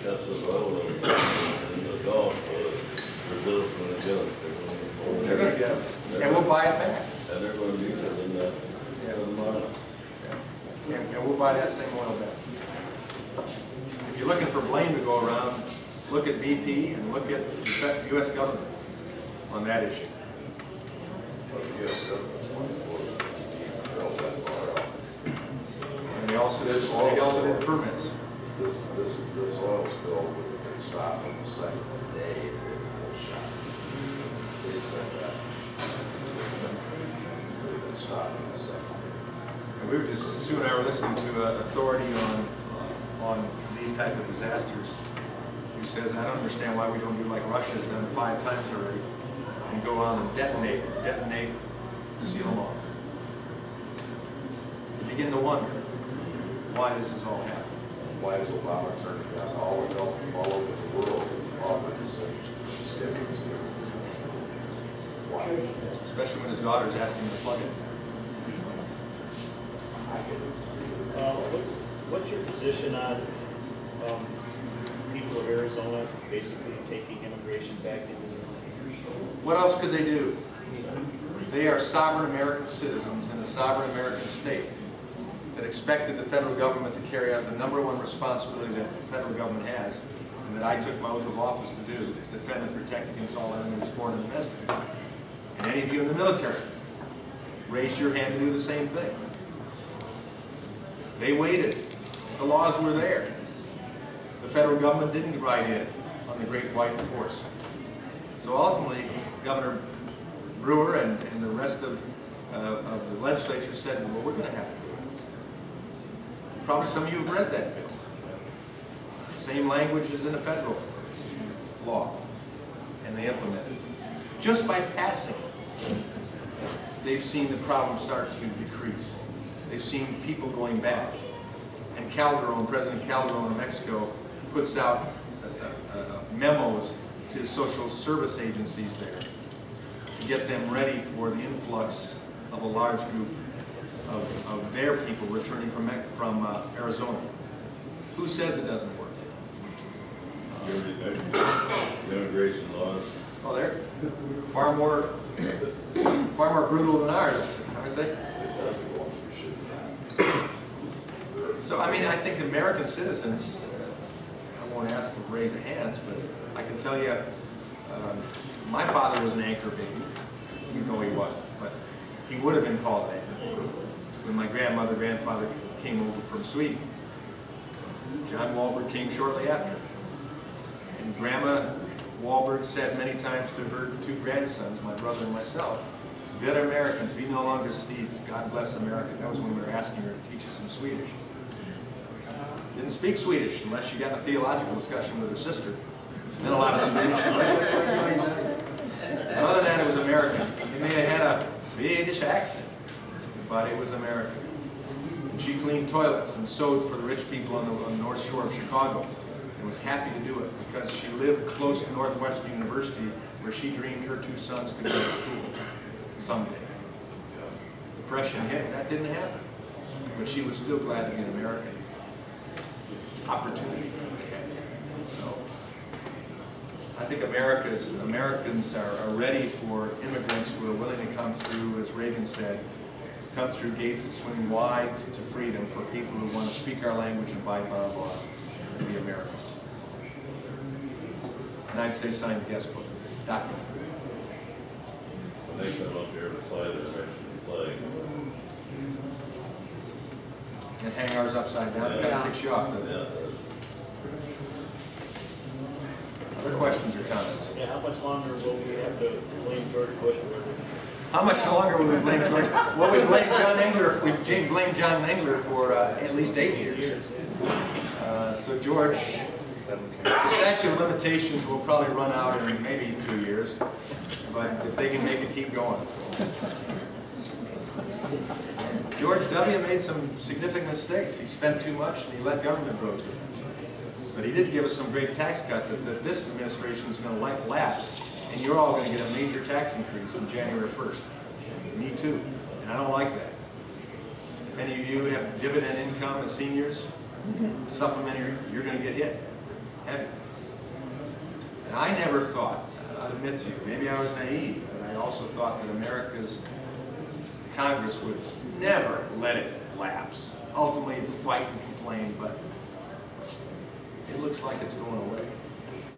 that's the role of the Gulf. Brazil's going to get them. They're going to get them, and we'll buy it back. And they're going to use it in the model. And we'll buy that same oil back. If you're looking for blame to go around, look at BP and look at the U.S. government on that issue. And they also did permits. This oil spill would have been stopped on the second day it was shot. They said that. It would have been stopped on the second day. And we were just, Sue and I were listening to an authority on these type of disasters who says, I don't understand why we don't do like Russia's done 5 times already and go on and detonate, seal them off. You begin to wonder why this is all happening. Why is Obama turning down all over the world offering such stimulus? Why? Especially when his daughter's asking him to plug it. What's your position on people of Arizona basically taking immigration back into their country? What else could they do? They are sovereign American citizens in a sovereign American state that expected the federal government to carry out the #1 responsibility that the federal government has, and that I took my oath of office to do, defend and protect against all enemies, foreign and domestic. And any of you in the military raised your hand to do the same thing. They waited. The laws were there. The federal government didn't ride in on the great white horse. So ultimately, Governor Brewer and the rest of the legislature said, well, we're going to have to do it. Probably some of you have read that bill. Same language as in the federal law. And they implemented it. Just by passing it, they've seen the problem start to decrease. They've seen people going back. And Calderon, President Calderon of Mexico, puts out memos to social service agencies there to get them ready for the influx of a large group of their people returning from Arizona. Who says it doesn't work? Immigration laws. Oh, they're far more brutal than ours, aren't they? So, I mean, I think American citizens, I won't ask them to raise their hands, but I can tell you, my father was an anchor baby. You know he wasn't, but he would have been called an anchor baby when my grandfather came over from Sweden. John Walberg came shortly after. And Grandma Walberg said many times to her 2 grandsons, my brother and myself, "Wir Americans, we no longer speak, God bless America." That was when we were asking her to teach us some Swedish. Didn't speak Swedish unless she got in a theological discussion with her sister. Then a lot of Swedish. Other than that, it was American. It may have had a Swedish accent, but it was American. And she cleaned toilets and sewed for the rich people on the North Shore of Chicago, and was happy to do it because she lived close to Northwestern University, where she dreamed her 2 sons could go to school someday. Depression hit, that didn't happen. But she was still glad to be an American. Opportunity they had. So I think Americans are ready for immigrants who are willing to come through, as Reagan said, come through gates that swing wide to freedom for people who want to speak our language and abide by our laws and be Americans. And I'd say sign the guest book, document. When they come up here to play their Mexican flag. And hang ours upside down, it kind of ticks you off, doesn't it? Other questions or comments? Yeah, how much longer will we have to blame George Bush for it? How much longer will we blame George? Well, we blamed John Engler. We've blamed John Engler for at least 8 years. So George, the statute of limitations will probably run out in maybe 2 years, but if they can make it keep going. George W. made some significant mistakes. He spent too much and he let government grow too much. But he did give us some great tax cut that this administration is going to lapse, and you're all going to get a major tax increase on January 1st. Me too. And I don't like that. If any of you have dividend income as seniors, supplementary, you're going to get hit. heavy. And I never thought, I'll admit to you, maybe I was naive, but I also thought that America's Congress would never let it lapse. Ultimately, fight and complain, but it looks like it's going away.